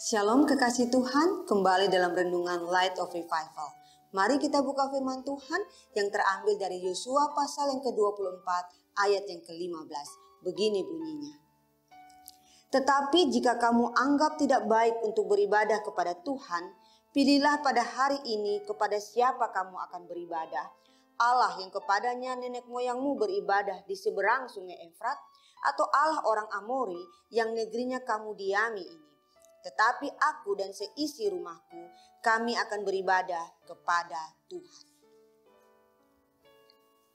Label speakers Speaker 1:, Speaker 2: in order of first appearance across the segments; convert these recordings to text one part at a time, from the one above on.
Speaker 1: Shalom kekasih Tuhan, kembali dalam renungan Light of Revival. Mari kita buka firman Tuhan yang terambil dari Yosua pasal yang ke-24 ayat yang ke-15. Begini bunyinya. Tetapi jika kamu anggap tidak baik untuk beribadah kepada Tuhan, pilihlah pada hari ini kepada siapa kamu akan beribadah. Allah yang kepadanya nenek moyangmu beribadah di seberang sungai Efrat, atau Allah orang Amori yang negerinya kamu diami ini. Tetapi aku dan seisi rumahku, kami akan beribadah kepada Tuhan.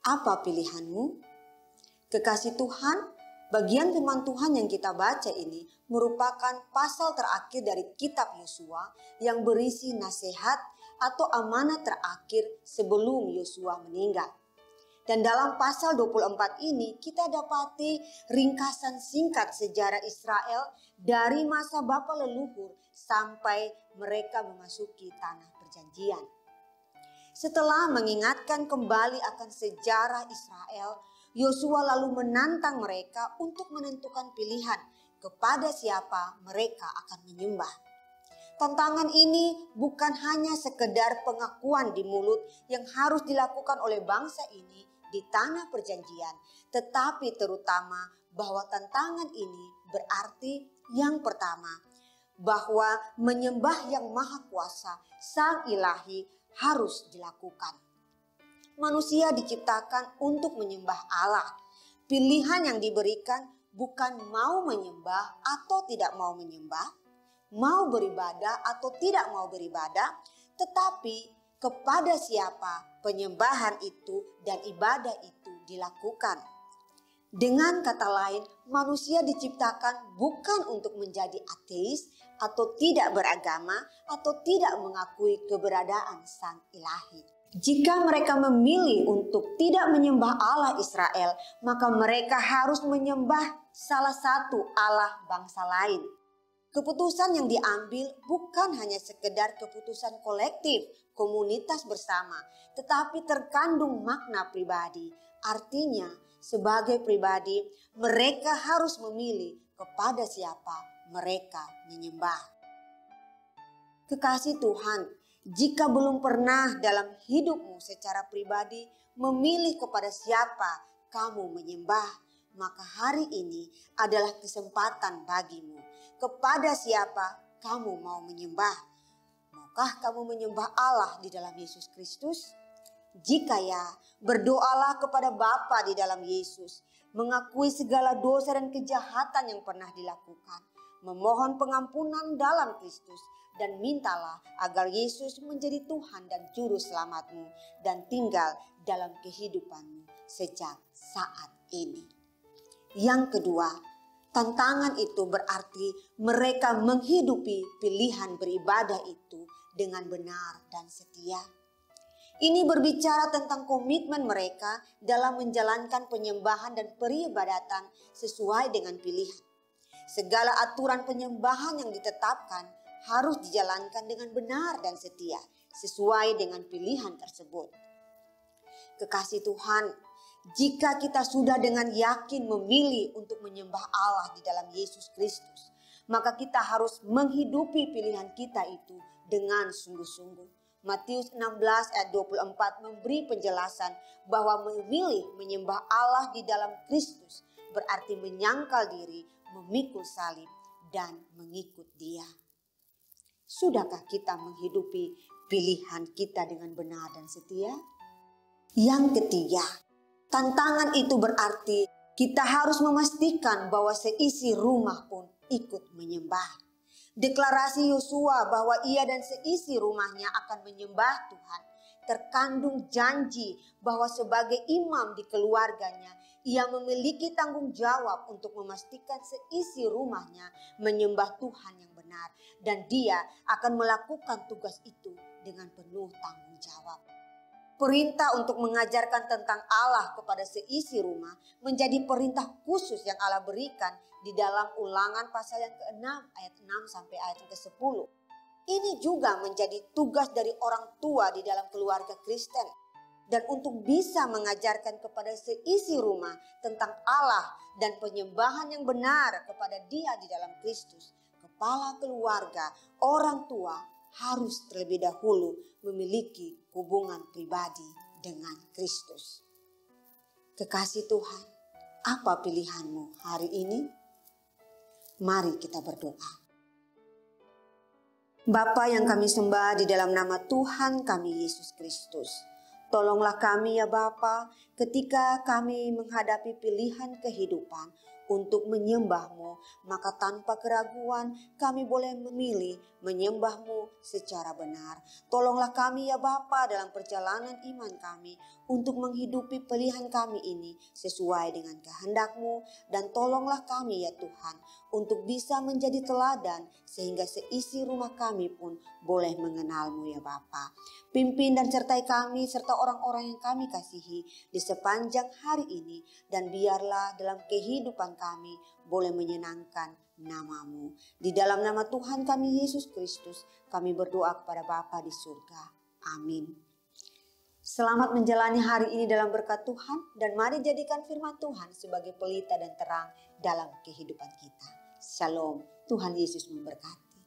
Speaker 1: Apa pilihanmu? Kekasih Tuhan, bagian firman Tuhan yang kita baca ini merupakan pasal terakhir dari kitab Yosua yang berisi nasihat atau amanat terakhir sebelum Yosua meninggal. Dan dalam pasal 24 ini kita dapati ringkasan singkat sejarah Israel dari masa bapa leluhur sampai mereka memasuki tanah perjanjian. Setelah mengingatkan kembali akan sejarah Israel, Yosua lalu menantang mereka untuk menentukan pilihan kepada siapa mereka akan menyembah. Tantangan ini bukan hanya sekedar pengakuan di mulut yang harus dilakukan oleh bangsa ini di tanah perjanjian, tetapi terutama bahwa tantangan ini berarti yang pertama, bahwa menyembah yang maha kuasa, Sang Ilahi harus dilakukan. Manusia diciptakan untuk menyembah Allah. Pilihan yang diberikan bukan mau menyembah atau tidak mau menyembah, mau beribadah atau tidak mau beribadah, tetapi kepada siapa penyembahan itu dan ibadah itu dilakukan. Dengan kata lain, manusia diciptakan bukan untuk menjadi ateis atau tidak beragama atau tidak mengakui keberadaan Sang Ilahi. Jika mereka memilih untuk tidak menyembah Allah Israel, maka mereka harus menyembah salah satu Allah bangsa lain. Keputusan yang diambil bukan hanya sekedar keputusan kolektif, komunitas bersama, tetapi terkandung makna pribadi. Artinya, sebagai pribadi, mereka harus memilih kepada siapa mereka menyembah. Kekasih Tuhan, jika belum pernah dalam hidupmu secara pribadi memilih kepada siapa kamu menyembah, maka hari ini adalah kesempatan bagimu. Kepada siapa kamu mau menyembah? Maukah kamu menyembah Allah di dalam Yesus Kristus? Jika ya, berdoalah kepada Bapa di dalam Yesus, mengakui segala dosa dan kejahatan yang pernah dilakukan, memohon pengampunan dalam Kristus, dan mintalah agar Yesus menjadi Tuhan dan Juru Selamatmu dan tinggal dalam kehidupanmu sejak saat ini. Yang kedua, tantangan itu berarti mereka menghidupi pilihan beribadah itu dengan benar dan setia. Ini berbicara tentang komitmen mereka dalam menjalankan penyembahan dan peribadatan sesuai dengan pilihan. Segala aturan penyembahan yang ditetapkan harus dijalankan dengan benar dan setia sesuai dengan pilihan tersebut. Kekasih Tuhan, jika kita sudah dengan yakin memilih untuk menyembah Allah di dalam Yesus Kristus, maka kita harus menghidupi pilihan kita itu dengan sungguh-sungguh. Matius 16 ayat 24 memberi penjelasan bahwa memilih menyembah Allah di dalam Kristus berarti menyangkal diri, memikul salib, dan mengikut Dia. Sudahkah kita menghidupi pilihan kita dengan benar dan setia? Yang ketiga, tantangan itu berarti kita harus memastikan bahwa seisi rumah pun ikut menyembah. Deklarasi Yosua bahwa ia dan seisi rumahnya akan menyembah Tuhan terkandung janji bahwa sebagai imam di keluarganya, ia memiliki tanggung jawab untuk memastikan seisi rumahnya menyembah Tuhan yang benar, dan dia akan melakukan tugas itu dengan penuh tanggung jawab. Perintah untuk mengajarkan tentang Allah kepada seisi rumah menjadi perintah khusus yang Allah berikan di dalam Ulangan pasal yang ke-6 ayat 6 sampai ayat yang ke-10. Ini juga menjadi tugas dari orang tua di dalam keluarga Kristen. Dan untuk bisa mengajarkan kepada seisi rumah tentang Allah dan penyembahan yang benar kepada Dia di dalam Kristus, kepala keluarga, orang tua harus terlebih dahulu memiliki hubungan pribadi dengan Kristus. Kekasih Tuhan, apa pilihanmu hari ini? Mari kita berdoa. Bapa yang kami sembah di dalam nama Tuhan kami Yesus Kristus. Tolonglah kami ya Bapa ketika kami menghadapi pilihan kehidupan untuk menyembah-Mu, maka tanpa keraguan kami boleh memilih menyembah-Mu secara benar. Tolonglah kami ya Bapa dalam perjalanan iman kami untuk menghidupi pilihan kami ini sesuai dengan kehendak-Mu, dan tolonglah kami ya Tuhan untuk bisa menjadi teladan sehingga seisi rumah kami pun boleh mengenal-Mu ya Bapa. Pimpin dan sertai kami serta orang-orang yang kami kasihi di sepanjang hari ini, dan biarlah dalam kehidupan kami boleh menyenangkan nama-Mu. Di dalam nama Tuhan kami Yesus Kristus kami berdoa kepada Bapa di surga. Amin. Selamat menjalani hari ini dalam berkat Tuhan, dan mari jadikan firman Tuhan sebagai pelita dan terang dalam kehidupan kita. Shalom, Tuhan Yesus memberkati.